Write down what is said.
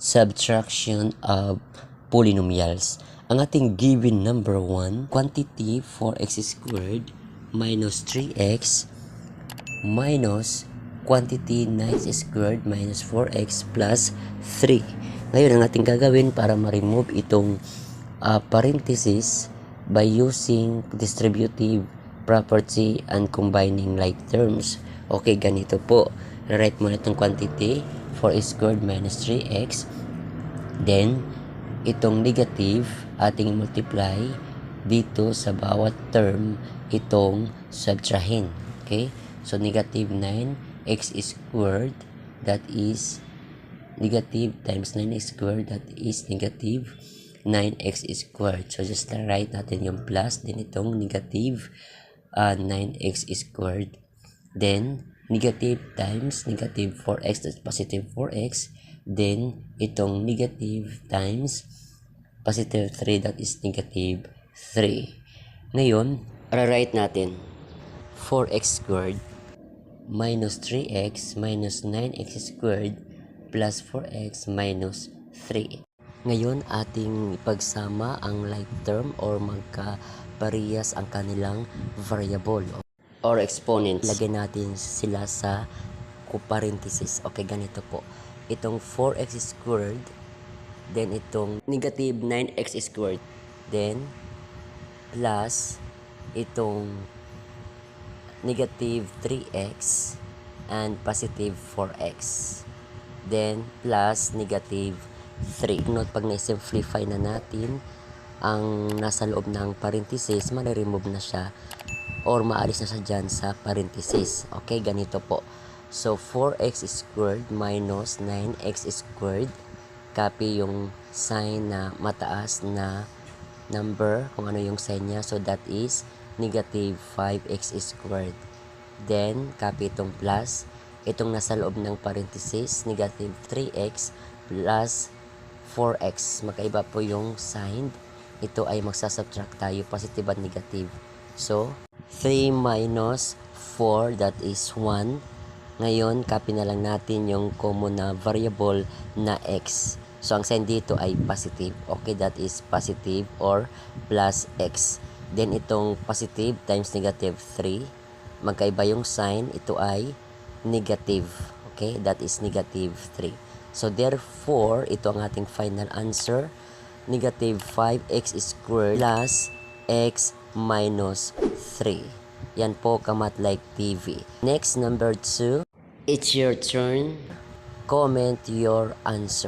subtraction of polynomials. Ang ating given number 1, quantity 4x squared minus 3x minus quantity 9x squared minus 4x plus 3. Ngayon, ang ating gagawin para ma-remove itong parenthesis by using distributive property and combining like terms. Okay, ganito po. Write mo na itong quantity 4x squared minus 3x. Then, itong negative, ating multiply dito sa bawat term, itong subtrahin. Okay? So, negative 9x squared, that is negative times 9x squared, that is negative 9x squared. So, just write natin yung plus, then itong negative 9x squared. Then, negative times negative 4x, that's positive 4x. Then, itong negative times positive 3, that is negative 3. Ngayon, write natin 4x squared minus 3x minus 9x squared plus 4x minus 3. Ngayon, ating ipagsama ang like term or magkaparehas ang kanilang variable or exponents. Lagyan natin sila sa parenthesis. Okay, ganito po. Itong 4x squared, then itong negative 9x squared, then plus itong negative 3x and positive 4x, then plus negative 3. Note, pag na-simplify na natin ang nasa loob ng parenthesis, ma-remove na siya or maalis na siya dyan sa parenthesis. Okay, ganito po. So, 4x squared minus 9x squared. Copy yung sign na mataas na number, kung ano yung sign niya. So, that is negative 5x squared. Then, copy itong plus. Itong nasa loob ng parenthesis, negative 3x plus 4x. Magkaiba po yung sign. Ito ay magsasubtract tayo, positive at negative. So, 3 minus 4, that is 1. Ngayon, copy na lang natin yung common na variable na x. So, ang sign dito ay positive. Okay, that is positive or plus x. Then, itong positive times negative 3. Magkaiba yung sign. Ito ay negative. Okay, that is negative 3. So, therefore, ito ang ating final answer. Negative 5x squared plus x minus 3. Yan po, Kamat Like TV. Next, number 2. It's your turn. Comment your answer.